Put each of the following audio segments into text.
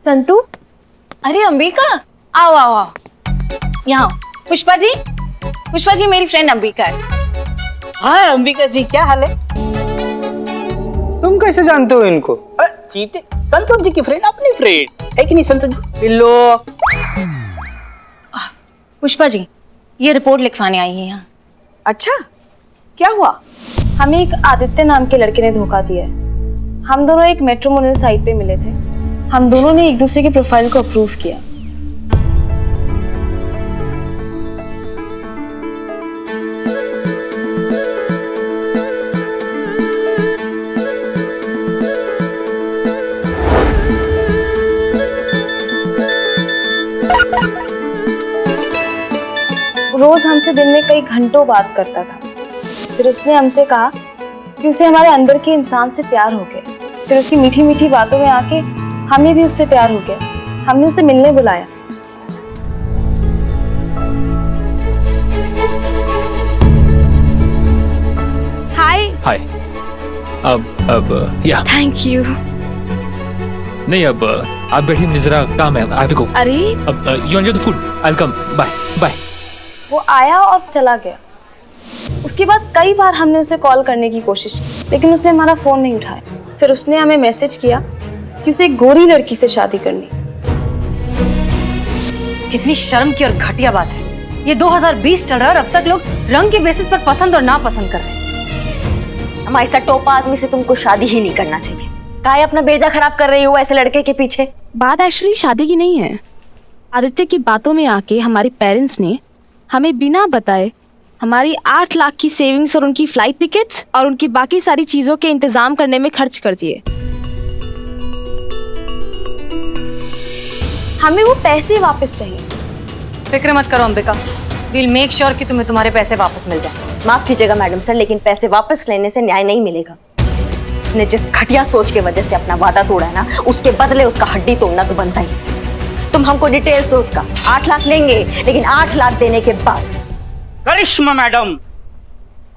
संतू, अरे अंबिका, आओ आओ आओ, यहाँ। पुष्पा जी मेरी फ्रेंड अंबिका है। हाँ अंबिका जी, क्या हाल है? तुम कैसे जानते हो इनको? चीते संतोष जी की फ्रेंड, अपनी फ्रेंड है कि नहीं संतोष जी? पिल्लो। पुष्पा जी, ये रिपोर्ट लिखवाने आई है यहाँ। अच्छा, क्या हुआ? हमें एक आदित्य नाम के लड़के ने धोखा दिया है। हम दोनों एक मेट्रोमोनियल साइट पे मिले थे। हम दोनों ने एक दूसरे की प्रोफाइल को अप्रूव किया। रोज हमसे दिन में कई घंटों बात करता था। फिर उसने हमसे कहा कि उसे हमारे अंदर के इंसान से प्यार हो गया। फिर उसकी मीठी मीठी बातों में आके हमें भी उससे प्यार हो गया। हमने उसे मिलने बुलाया। हाय। हाय। अब या थैंक यू। नहीं, अब आप बैठिए, मुझे जरा काम है, आई हैव टू गो। अरे अब you enjoy the food, I will come, bye bye. वो आया और चला गया। उसके बाद कई बार हमने उसे कॉल करने की कोशिश की, लेकिन उसने हमारा फोन नहीं उठाया। फिर उसने हमें मैसेज किया कि उसे एक गोरी लड़की से शादी करनी। कितनी शर्म की और घटिया बात है। ये 2020 चल रहा है और अब तक लोग रंग के बेसिस पर पसंद और नापसंद कर रहे हैं। हमारे ऐसा टोपा आदमी से तुमको शादी ही नहीं करना चाहिए। काहे अपना बेजा खराब कर रही हो ऐसे लड़के के पीछे? बात एक्चुअली शादी की नहीं है। आदित्य की बातों में आके हमारे पेरेंट्स ने हमें बिना बताए हमारी 8 लाख की सेविंग्स और उनकी फ्लाइट टिकट्स और उनकी बाकी सारी चीजों के इंतजाम करने में खर्च कर दिए। हमें वो पैसे वापस चाहिए। फिक्र मत करो अंबिका, विल मेक श्योर कि तुम्हें तुम्हारे पैसे वापस मिल जाए। माफ कीजिएगा मैडम सर, लेकिन पैसे वापस लेने से न्याय नहीं मिलेगा। उसने जिस घटिया सोच की वजह से अपना वादा तोड़ा है ना, उसके बदले उसका हड्डी तोड़ना तो बनता ही। तुम हमको डिटेल्स दो उसका। 8 लाख लेंगे, लेकिन 8 लाख देने के बाद। करिश्मा मैडम,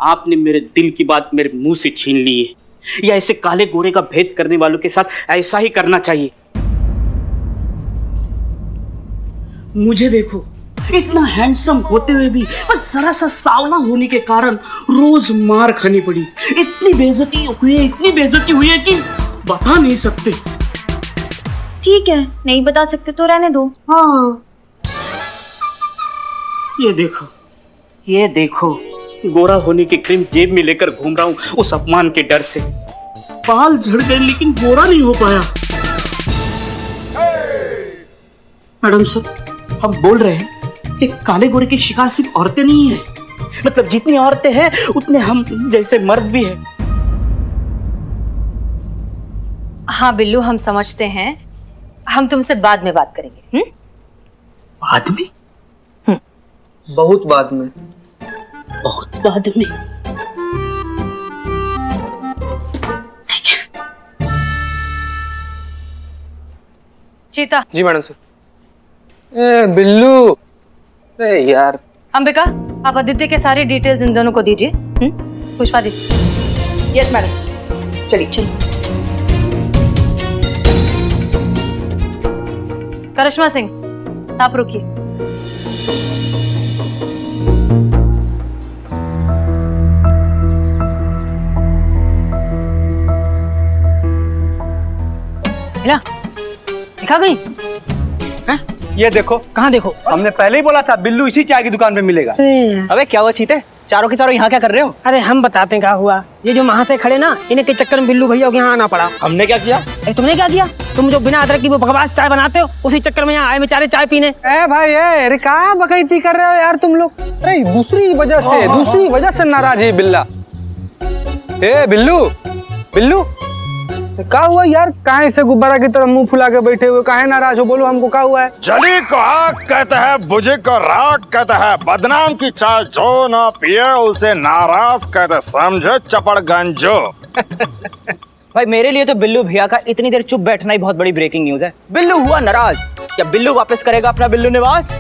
आपने मेरे दिल की बात मेरे मुंह से छीन ली है। या ऐसे काले गोरे का भेद करने वालों के साथ ऐसा ही करना चाहिए। मुझे देखो, इतना हैंडसम होते हुए भी बस जरा सा सावला होने के कारण रोज मार खानी पड़ी। इतनी बेइज्जती हुई है कि बता नहीं सकते। ठीक है, नहीं बता सकते तो रहने दो। हाँ, ये देखो, गोरा होने की क्रीम जेब में लेकर घूम रहा हूँ उस अपमान के डर से। बाल झड़ गए लेकिन गोरा नहीं हो पाया। मैडम सर, हम बोल रहे हैं एक काले गोरे की शिकार सिर्फ औरतें नहीं है। मतलब जितनी औरतें हैं उतने हम जैसे मर्द भी हैं। हाँ बिल्लू, हम समझते हैं। हम तुमसे बाद में बात करेंगे। बाद में? बहुत बाद में। बहुत बाद में। चीता। जी मैडम सर। ए बिल्लू, अरे यार। अंबिका, आप आदित्य के सारे डिटेल्स इन दोनों को दीजिए। पुष्पा जी। यस मैडम, चलिए। करिश्मा सिंह, आप रुकिए। दिखा गई? ये देखो। कहाँ देखो? हमने पहले ही बोला था बिल्लू इसी चाय की दुकान पे मिलेगा। अबे क्या हुआ चीते, चारों के चारों यहाँ क्या कर रहे हो? अरे हम बताते हैं क्या हुआ। ये जो महाशय खड़े ना, इन्हें के चक्कर में बिल्लू भैया के यहाँ आना पड़ा। हमने क्या किया? तुमने क्या किया? तुम जो बिना अदरक की वो बकवास चाय बनाते हो, उसी चक्कर में यहाँ आए बेचारे चाय पीने। ए भाई, अरे कहाँ बकैती कर रहे हो यार तुम लोग? अरे दूसरी वजह से नाराज है बिल्ला। ए बिल्लू क्या हुआ यार? काहे से गुब्बारा की तरह मुंह फुला के बैठे हुए, काहे नाराज हो? बोलो हमको क्या हुआ है? जली को आग कहता है, बुझे को राग कहता है। बदनाम की चाय जो ना पिए उसे नाराज कहते, समझे चपड़गंजो। भाई मेरे लिए तो बिल्लू भैया का इतनी देर चुप बैठना ही बहुत बड़ी ब्रेकिंग न्यूज है। बिल्लू हुआ नाराज, क्या बिल्लू वापस करेगा अपना बिल्लू निवास?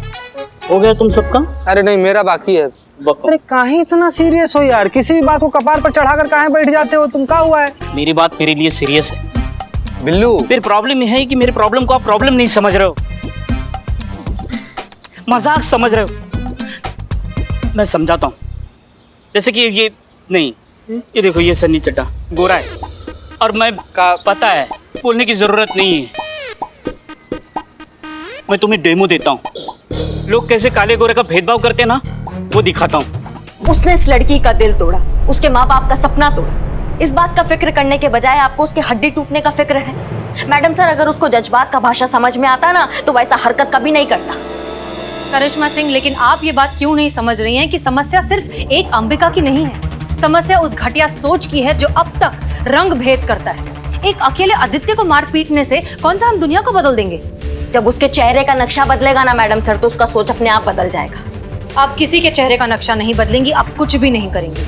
हो गया तुम सबका? अरे नहीं, मेरा बाकी है। अरे काहे इतना सीरियस हो यार? किसी भी बात को कपार पर चढ़ाकर काहे बैठ जाते हो तुम? क्या हुआ है? मेरी बात मेरे लिए सीरियस है। बिल्लू फिर प्रॉब्लम यह है कि मेरे प्रॉब्लम को आप प्रॉब्लम नहीं समझ रहे हो, मजाक समझ रहे हो। मैं समझाता हूँ। जैसे कि ये नहीं, ये देखो, ये सन्नी चड्ढा गोरा है और मैं पता है, बोलने की जरूरत नहीं है। मैं तुम्हें डेमो देता हूँ, लोग कैसे काले गोरे का भेदभाव करते हैं ना, वो दिखाता हूँ। उसने इस लड़की का दिल तोड़ा, उसके माँ बाप का सपना तोड़ा। इस बात का फिक्र करने के बजाय आपको उसके हड्डी टूटने का फिक्र है। मैडम सर, अगर उसको जज्बात का भाषा समझ में आता ना तो वैसा हरकत कभी नहीं करता। करिश्मा सिंह, लेकिन आप ये बात क्यों नहीं समझ रही हैं कि समस्या सिर्फ एक अंबिका की नहीं है। समस्या उस घटिया सोच की है जो अब तक रंग भेद करता है। एक अकेले आदित्य को मार पीटने से कौन सा हम दुनिया को बदल देंगे? जब उसके चेहरे का नक्शा बदलेगा ना मैडम सर, तो उसका सोच अपने आप बदल जाएगा। आप किसी के चेहरे का नक्शा नहीं बदलेंगी, आप कुछ भी नहीं करेंगी,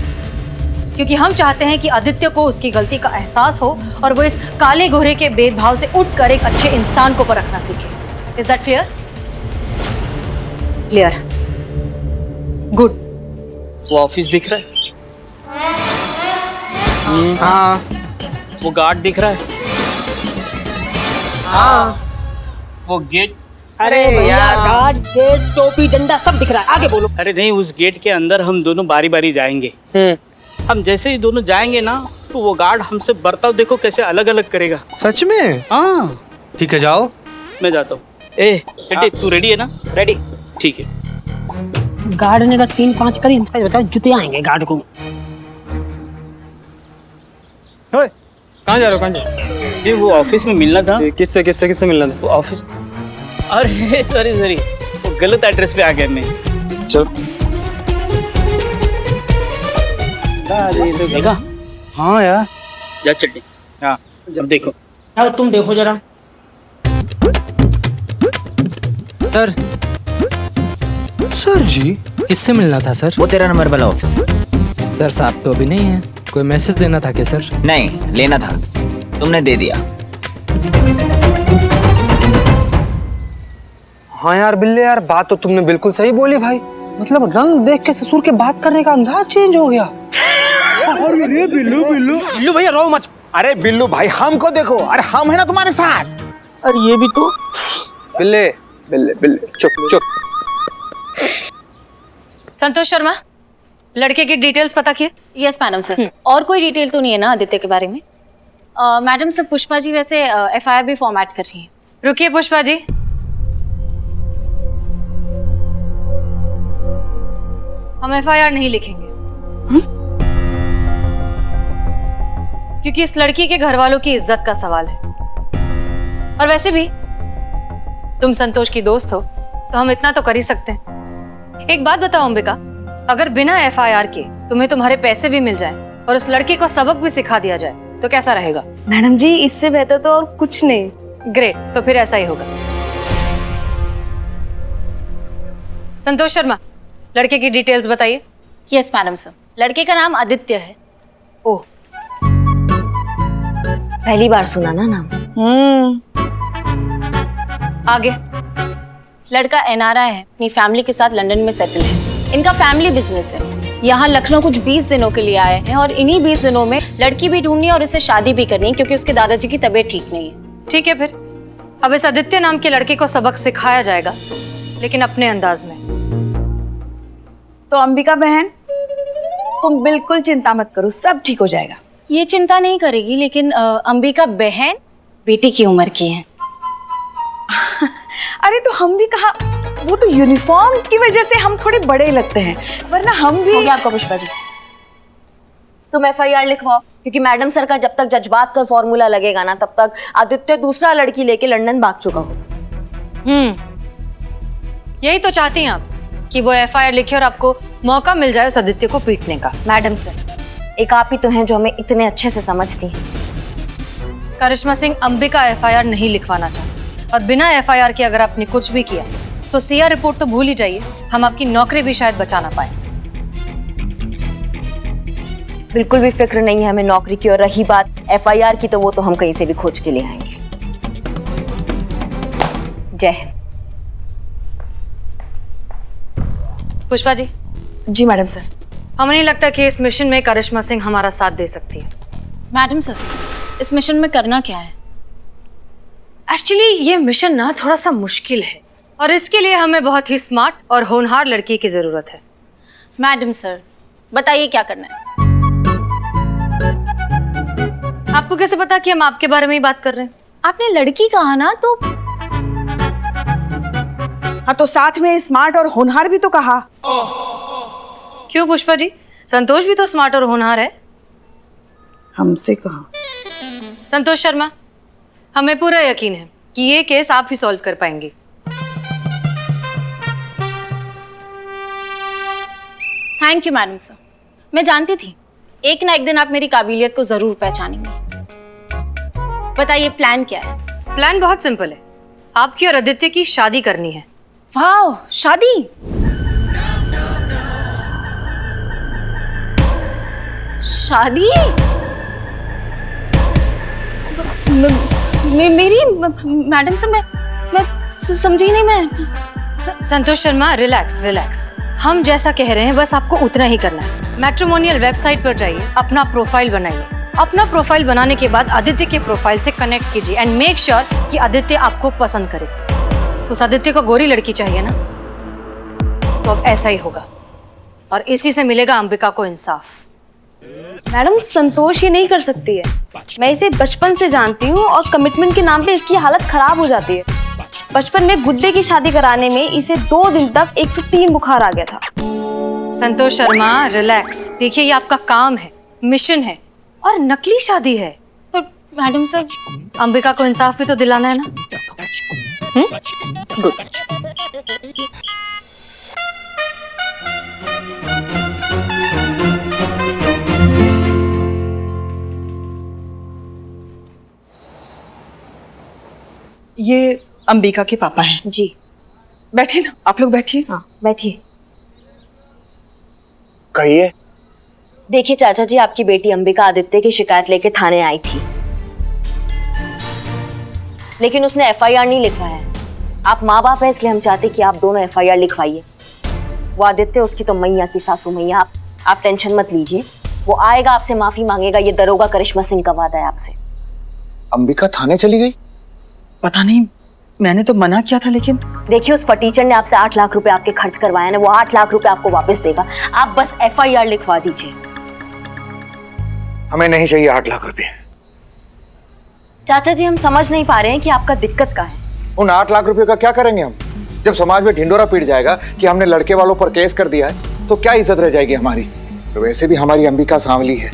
क्योंकि हम चाहते हैं कि आदित्य को उसकी गलती का एहसास हो और वो इस काले घोरे के भेदभाव से उठकर एक अच्छे इंसान को परखना सीखे। Is that clear? Clear. Good. वो ऑफिस दिख रहा है? हाँ। वो गार्ड दिख रहा है? हाँ। वो गेट? अरे यार, गार्ड, गेट, टोपी, डंडा सब दिख रहा है, आगे बोलो। अरे नहीं, उस गेट के अंदर हम दोनों बारी बारी जाएंगे। हम जैसे ही दोनों जाएंगे ना, तो वो गार्ड हमसे बर्ताव देखो कैसे अलग अलग करेगा। सच में? हाँ। ठीक है, जाओ। मैं जाता हूँ। ए टेडी, तू रेडी है ना? रेडी। ठीक है। गार्ड ने अगर 3-5 करी, हम बताओ जुते आएंगे गार्ड को। कहाँ जा रहे हो? कहाँ जा रहे हो? ये वो ऑफिस में मिलना था। किससे किससे किससे मिलना था? वो ऑफिस, अरे सॉरी, वो गलत एड्रेस पे आ गया मैं। चल। देखा? हाँ यार। जा चट्टी। हाँ, जब देखो। अब तुम देखो जरा। सर। सर जी, किससे मिलना था सर? वो 13 नंबर वाला ऑफिस। सर साहब तो अभी नहीं है, कोई मैसेज देना था क्या सर? नहीं, लेना था, तुमने दे दिया। हाँ यार बिल्ले, यार बात तो तुमने बिल्कुल सही बोली भाई। मतलब रंग देख के ससुर के बात करने का अंदाज चेंज हो गया। अरे बिल्लू भैया, रो मत। अरे बिल्लू भाई, हमको देखो, अरे हम है ना तुम्हारे साथ। और ये भी तो। बिल्ले बिल्ले बिल्ले, चुप चुप। संतोष शर्मा, लड़के की डिटेल्स पता किए? Yes madam sir. और कोई डिटेल तो नहीं है ना आदित्य के बारे में? मैडम सर, पुष्पा जी वैसे एफआईआर भी फॉर्मेट कर रही हैं। रुकिए पुष्पा जी, हम एफआईआर नहीं लिखेंगे। क्योंकि इस लड़की के घर वालों की इज्जत का सवाल है। और वैसे भी तुम संतोष की दोस्त हो, तो हम इतना तो कर ही सकते हैं। एक बात बताओ अंबिका, अगर बिना एफआईआर के तुम्हें तुम्हारे पैसे भी मिल जाएं और उस लड़की को सबक भी सिखा दिया जाए तो कैसा रहेगा? मैडम जी, इससे बेहतर तो और कुछ नहीं। ग्रेट, तो फिर ऐसा ही होगा। संतोष शर्मा, लड़के की डिटेल्स बताइए। Yes madam sir. लड़के का नाम आदित्य है। ओह, पहली बार सुना ना नाम। आगे। लड़का एनआरआई है, अपनी फैमिली के साथ लंदन में सेटल है। इनका फैमिली बिजनेस है। यहाँ लखनऊ कुछ 20 दिनों के लिए आए हैं और इन्हीं 20 दिनों में लड़की भी ढूंढनी है और इसे शादी भी करनी है, क्योंकि उसके दादाजी की तबीयत ठीक नहीं है। ठीक है, फिर अब इस आदित्य नाम के लड़के को सबक सिखाया जाएगा, लेकिन अपने अंदाज में। तो अंबिका बहन, तुम बिल्कुल चिंता मत करो, सब ठीक हो जाएगा। ये चिंता नहीं करेगी, लेकिन अंबिका बहन बेटी की उम्र की है। अरे तो हम भी कहा, वो तो यूनिफॉर्म की वजह से हम थोड़े बड़े लगते हैं, वरना हम भी। हो गया आपका पुष्पा जी, तुम एफआईआर लिखवाओ, क्योंकि मैडम सर का जब तक जज्बात का फॉर्मूला लगेगा ना, तब तक आदित्य दूसरा लड़की लेके लंदन भाग चुका हो। यही तो चाहती हैं आप कि वो एफआईआर लिखे और आपको मौका मिल जाए उस आदित्य को पीटने का। मैडम सर, एक आप ही तो हैं जो हमें इतने अच्छे से समझती हैं। करिश्मा सिंह, अंबिका एफआईआर नहीं लिखवाना चाहती, और बिना एफआईआर के अगर आपने कुछ भी किया तो सीआर रिपोर्ट तो भूल ही जाइए, हम आपकी नौकरी भी शायद बचा ना पाए। बिल्कुल भी फिक्र नहीं है हमें नौकरी की, और रही बात एफआईआर की, तो वो तो हम कहीं से भी खोज के ले आएंगे। जय हिंद। पुष्पा जी। जी मैडम सर। हमें नहीं लगता कि इस मिशन में करिश्मा सिंह हमारा साथ दे सकती है। मैडम सर, इस मिशन में करना क्या है? एक्चुअली ये मिशन ना थोड़ा सा मुश्किल है और इसके लिए हमें बहुत ही स्मार्ट और होनहार लड़की की जरूरत है। मैडम सर, बताइए क्या करना है। आपको कैसे पता कि हम आपके बारे में ही बात कर रहे हैं? आपने लड़की कहा ना, तो हाँ तो साथ में स्मार्ट और होनहार भी तो कहा। क्यों पुष्पा जी, संतोष भी तो स्मार्ट और होनहार है। हमसे कहा। संतोष शर्मा, हमें पूरा यकीन है कि ये केस आप ही सॉल्व कर पाएंगे। Thank you madam sir. मैं जानती थी एक ना एक दिन आप मेरी काबिलियत को जरूर पहचानेंगे। बताइए प्लान क्या है? प्लान बहुत सिंपल है, आपकी और आदित्य की शादी करनी है। वाह, शादी? शादी? मेरी मैडम से मैं समझी नहीं। मैं संतोष शर्मा, रिलैक्स रिलैक्स। हम जैसा कह रहे हैं बस आपको उतना ही करना है। मैट्रिमोनियल वेबसाइट पर जाइए, अपना प्रोफाइल बनाइए। अपना प्रोफाइल बनाने के बाद आदित्य के प्रोफाइल से कनेक्ट कीजिए एंड मेक श्योर कि आदित्य आपको पसंद करे। उस आदित्य को गोरी लड़की चाहिए ना, तो अब ऐसा ही होगा और इसी से मिलेगा अंबिका को इंसाफ। मैडम, संतोष ये नहीं कर सकती है। मैं इसे बचपन से जानती हूँ और कमिटमेंट के नाम पे इसकी हालत खराब हो जाती है। बचपन में गुड्डे की शादी कराने में इसे 2 दिन तक 103 बुखार आ गया था। संतोष शर्मा, रिलैक्स। देखिए, ये आपका काम है, मिशन है और नकली शादी है। पर मैडम सर, अंबिका को इंसाफ भी तो दिलाना है ना। गुड। ये अंबिका के पापा हैं। जी। बैठिए ना, आप लोग बैठिए। हाँ बैठिए। कहिए। देखिए चाचा जी, आपकी बेटी अंबिका आदित्य की शिकायत लेके थाने आई थी, लेकिन उसने एफआईआर नहीं लिखवाया है। आप माँ बाप हैं, इसलिए हम चाहते कि आप दोनों एफआईआर लिखवाइए। वो आदित्य, उसकी तो मैया की सासू मैया। आप टेंशन मत लीजिए, वो आएगा, आपसे माफी मांगेगा। ये दरोगा करिश्मा सिंह का वादा है आपसे। अंबिका थाने चली गई? पता नहीं, मैंने तो मना किया था। लेकिन देखिए, उस फटीचर ने आपसे 8 लाख रुपए आपके खर्च करवाया ना, वो 8 लाख रुपए आपको वापस देगा। आप बस एफआईआर लिखवा दीजिए। हमें नहीं चाहिए 8 लाख रुपए। चाचा जी, हम समझ नहीं पा रहे हैं कि आपका दिक्कत क्या है। उन 8 लाख रुपए का क्या करेंगे हम? जब समाज में ढिंडोरा पीट जाएगा कि हमने लड़के वालों पर केस कर दिया है, तो क्या इज्जत रह जाएगी हमारी? तो वैसे भी हमारी अंबिका सांवली है,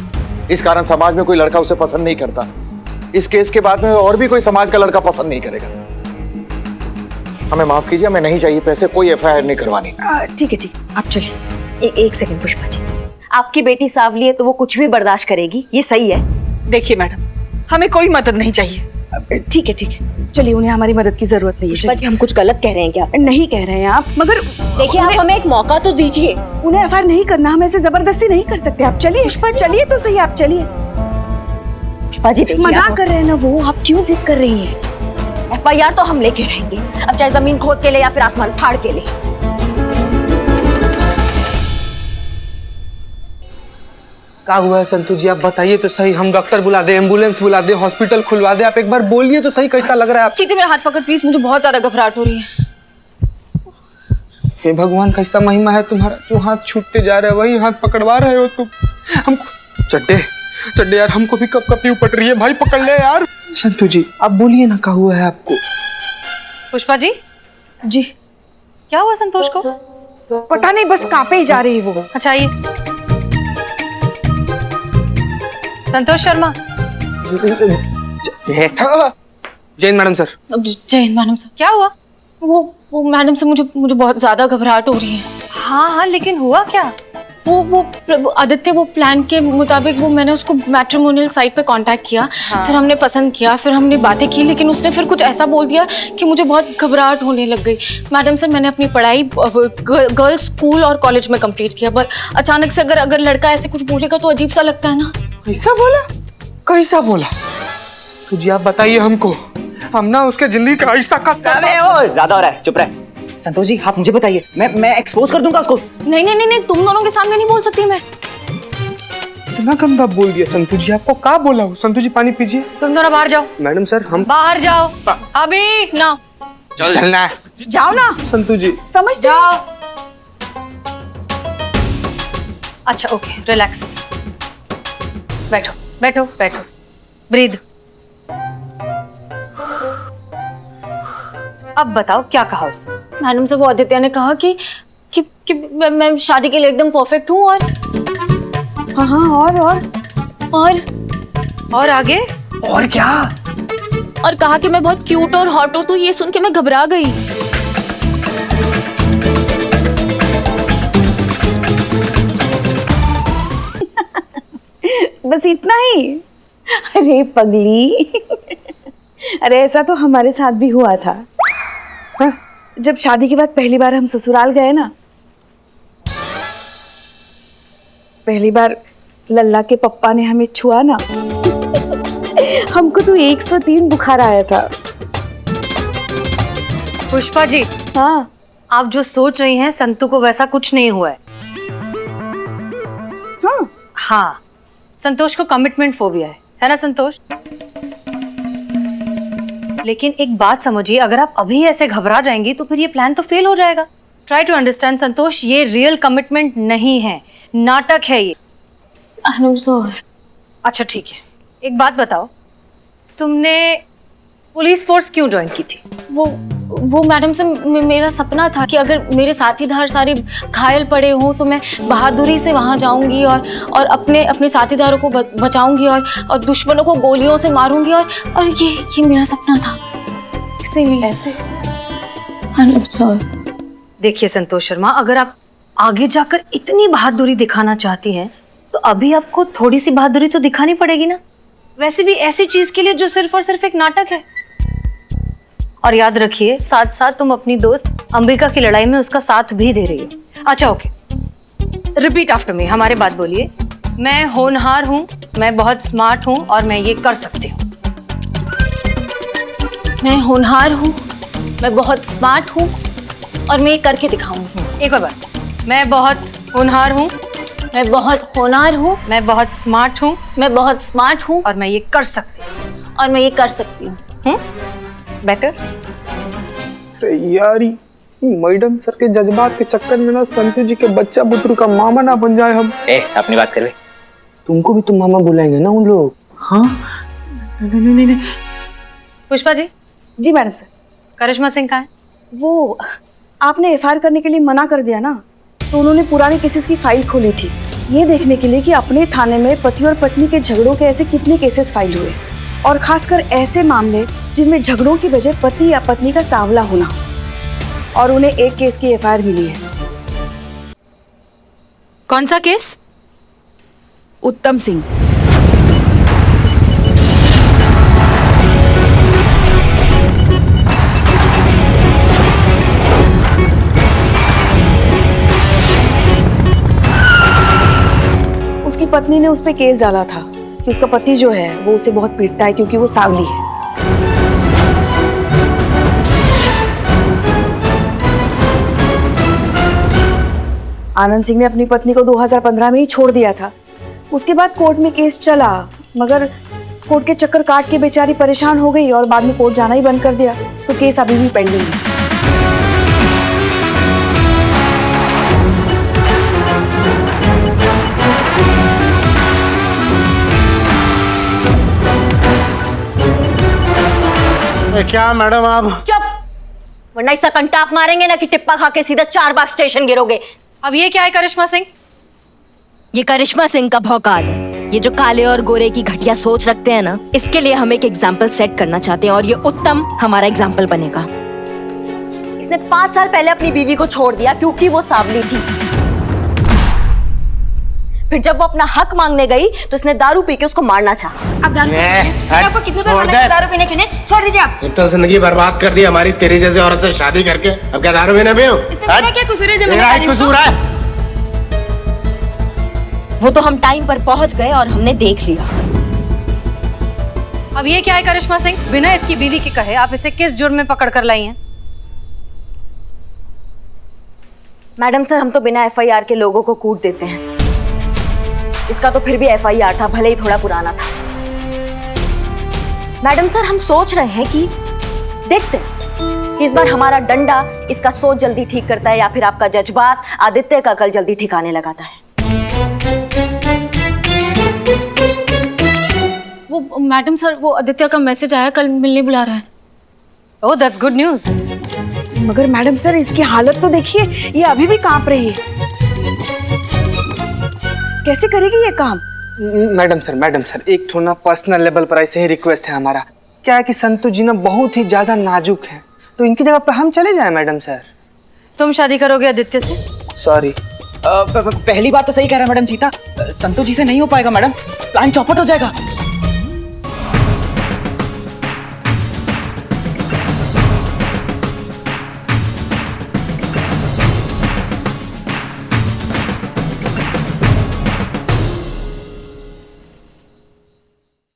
इस कारण समाज में कोई लड़का उसे पसंद नहीं करता। इस केस के बाद में और भी कोई समाज का लड़का पसंद नहीं करेगा। हमें माफ कीजिए, हमें नहीं चाहिए पैसे, कोई एफआईआर नहीं करवानी। ठीक है, ठीक, आप चलिए। एक सेकंड पुष्पा जी, आपकी बेटी सांवली है तो वो कुछ भी बर्दाश्त करेगी, ये सही है? देखिए मैडम, हमें कोई मदद नहीं चाहिए। ठीक है, ठीक है, चलिए। उन्हें हमारी मदद की जरूरत नहीं है। पुष्पा जी, हम कुछ गलत कह रहे हैं क्या? नहीं कह रहे हैं आप, मगर देखिए, आप हमें एक मौका तो दीजिए। उन्हें एफआईआर नहीं करना, हम ऐसे जबरदस्ती नहीं कर सकते। आप चलिए पुष्पा, चलिए तो सही, आप चलिए। पुष्पा जी देखिए, मना कर रहे हैं ना वो, आप क्यों जिद कर रही हैं? एफआईआर तो हम लेके रहेंगे, अब चाहे जमीन खोद के ले या फिर आसमान फाड़ के ले। क्या हुआ है संतु जी, आप बताइए तो सही। हम डॉक्टर बुला दे, एम्बुलेंस बुला दे, हॉस्पिटल खुलवा दे? आप एक बार बोलिए तो सही, कैसा लग रहा है आप? चीते मेरा हाथ पकड़ प्लीज, मुझे बहुत ज्यादा घबराहट हो रही है। हे भगवान, कैसा महिमा है तुम्हारा, जो हाथ छूटते जा रहे हैं वही हाथ पकड़वा रहे हो तुम हमको। चड्डे चड्डे यार, हमको भी कप कपी उपट रही है भाई, पकड़ ले यार। संतु जी, आप बोलिए ना, क्या हुआ है आपको? पुष्पा जी। जी। क्या हुआ संतोष को? पता नहीं, बस कांपे ही जा रही है वो। अच्छा, आइए। Santosh Sharma. Jain madam sir. Jain madam sir. क्या हुआ? वो मैडम से मुझे बहुत ज्यादा घबराहट हो रही है। हाँ, लेकिन हुआ क्या? वो आदित्य, वो प्लान के मुताबिक वो मैंने उसको मैट्रिमोनियल साइट पे कांटेक्ट किया। हाँ। फिर हमने पसंद किया, फिर हमने बातें की, लेकिन उसने फिर कुछ ऐसा बोल दिया कि मुझे बहुत घबराहट होने लग गई। मैडम सर, मैंने अपनी पढ़ाई गर्ल्स स्कूल और कॉलेज में कंप्लीट किया, पर अचानक से अगर लड़का ऐसे कुछ बोलेगा तो अजीब सा लगता है ना। कैसा बोला? कैसा बोला? तुझे आप बताइए हमको, हम ना उसके जिंदगी का ऐसा का। ज्यादा हो रहा है, चुप रहे। संतोष जी, आप मुझे बताइए, मैं एक्सपोज कर दूंगा उसको। नहीं, तुम दोनों के सामने नहीं बोल सकती मैं। इतना गंदा बोल दिया संतु जी। आपको क्या बोला हो? संतु जी पानी पीजिए। तुम दोनों बाहर जाओ। मैडम सर हम बाहर जाओ अभी ना। चलना है। जाओ ना संतु जी समझ जाओ। अच्छा ओके रिलैक्स, बैठो बैठो बैठो, ब्रीद। अब बताओ क्या कहा उसने? मैडम से वो आदित्य ने कहा कि मैं शादी के लिए एकदम परफेक्ट हूँ और हाँ और आगे? और क्या? और कहा कि मैं बहुत क्यूट और हॉट हूँ। तो ये सुन के मैं घबरा गई। बस इतना ही? अरे पगली अरे ऐसा तो हमारे साथ भी हुआ था। हाँ? जब शादी के बाद पहली बार हम ससुराल गए ना, पहली बार लल्ला के पप्पा ने हमें छुआ ना हमको तो 103 बुखार आया था। पुष्पा जी, हाँ आप जो सोच रही हैं संतु को वैसा कुछ नहीं हुआ है। हाँ संतोष को कमिटमेंट फोबिया है ना संतोष? लेकिन एक बात समझिए, अगर आप अभी ऐसे घबरा जाएंगी तो फिर ये प्लान तो फेल हो जाएगा। ट्राई टू अंडरस्टैंड संतोष, ये रियल कमिटमेंट नहीं है, नाटक है ये। अच्छा ठीक है, एक बात बताओ, तुमने पुलिस फोर्स क्यों ज्वाइन की थी? वो मैडम से मेरा सपना था कि अगर मेरे साथीदार सारे घायल पड़े हों तो मैं बहादुरी से वहां जाऊंगी और अपने साथीदारों को बचाऊंगी और दुश्मनों को गोलियों से मारूंगी और ये मेरा सपना था, इसीलिए ऐसे। देखिए संतोष शर्मा, अगर आप आगे जाकर इतनी बहादुरी दिखाना चाहती हैं तो अभी आपको थोड़ी सी बहादुरी तो दिखानी पड़ेगी ना, वैसे भी ऐसी चीज के लिए जो सिर्फ और सिर्फ एक नाटक है। और याद रखिए, साथ साथ तुम अपनी दोस्त अंबिका की लड़ाई में उसका साथ भी दे रही हो। अच्छा ओके, रिपीट आफ्टर मी, हमारे बात बोलिए। मैं होनहार हूँ, मैं बहुत स्मार्ट हूँ और मैं ये कर सकती हूँ। मैं होनहार हूँ, मैं बहुत स्मार्ट हूँ और मैं ये करके दिखाऊंगी। एक और बार, मैं बहुत होनहार हूँ, मैं बहुत होनहार हूँ, मैं बहुत स्मार्ट हूँ, मैं बहुत स्मार्ट हूँ और मैं ये कर सकती हूँ। और मैं ये कर सकती हूँ। बेटर? अरे यार, मैडम सर के जज्बात के चक्कर में ना संतु जी के बच्चा बुतरू का मामा ना बन जाए हम। अपनी बात कर ले। तुमको भी तुम मामा बुलाएंगे ना उन लोग? हाँ नहीं। पुष्पा जी। जी मैडम सर। करिश्मा सिंह कहाँ है? वो आपने एफआईआर करने के लिए मना कर दिया ना, तो उन्होंने पुराने केसेस की फाइल खोली थी, ये देखने के लिए कि अपने थाने में पति और पत्नी के झगड़ों के ऐसे कितने केसेस फाइल हुए, और खासकर ऐसे मामले जिनमें झगड़ों की वजह पति या पत्नी का सांवला होना। और उन्हें एक केस की एफआईआर मिली है। कौन सा केस? उत्तम सिंह। उसकी पत्नी ने उस पे केस डाला था कि उसका पति जो है वो उसे बहुत पीटता है क्योंकि वो सांवली है। आनंद सिंह ने अपनी पत्नी को 2015 में ही छोड़ दिया था। उसके बाद कोर्ट में केस चला, मगर कोर्ट के चक्कर काट के बेचारी परेशान हो गई और बाद में कोर्ट जाना ही बंद कर दिया, तो केस अभी भी पेंडिंग है। क्या मैडम आप? चुप, वरना इसका कंटाप मारेंगे ना कि टिप्पा खा के सीधा 4 बाग स्टेशन गिरोगे। अब ये क्या है करिश्मा सिंह? ये करिश्मा सिंह का भौकाल है। ये जो काले और गोरे की घटिया सोच रखते हैं ना, इसके लिए हम एक एग्जाम्पल सेट करना चाहते हैं और ये उत्तम हमारा एग्जाम्पल बनेगा। इसने 5 साल पहले अपनी बीवी को छोड़ दिया क्योंकि वो सांवली थी। फिर जब वो अपना हक मांगने गई तो इसने दारू पी के उसको मारना चाहा। अब आपको कितने बार मना किया दारू पीने के लिए? छोड़ दीजिए आप। इतना जिंदगी बर्बाद कर दी हमारी तेरी जैसे औरत से शादी करके, अब क्या दारू पीने पे हो? इसमें क्या कसूर है? तेरा ही कसूर है। वो तो हम टाइम पर पहुंच गए और हमने देख लिया। अब ये क्या है करिश्मा सिंह? बिना इसकी बीवी के कहे आप इसे किस जुर्म में पकड़ कर लाई हैं? मैडम सर, हम तो बिना एफआईआर के लोगों को कूट देते हैं, इसका तो फिर भी FIR था, भले ही थोड़ा पुराना था। मैडम सर, हम सोच रहे हैं कि देखते हैं इस बार हमारा डंडा इसका सोच जल्दी ठीक करता है या फिर आपका जज्बात आदित्य का कल जल्दी ठिकाने लगाता है। वो मैडम सर, वो आदित्य का मैसेज आया, कल मिलने बुला रहा है। Oh that's good news. मगर मैडम सर, इसकी हालत तो देखिए, ये अभी भी कांप रही है। कैसे करेगी ये काम? मैडम सर, एक थोड़ा पर्सनल लेवल पर ऐसे ही रिक्वेस्ट है हमारा। क्या है कि संतोष जी ना बहुत ही ज्यादा नाजुक हैं, तो इनकी जगह पे हम चले जाएं मैडम सर। तुम शादी करोगे आदित्य से? सॉरी। पहली बात तो सही कह रहा है मैडम सीता, संतोष जी से नहीं हो पाएगा मैडम, प्लान चौपट हो जाएगा।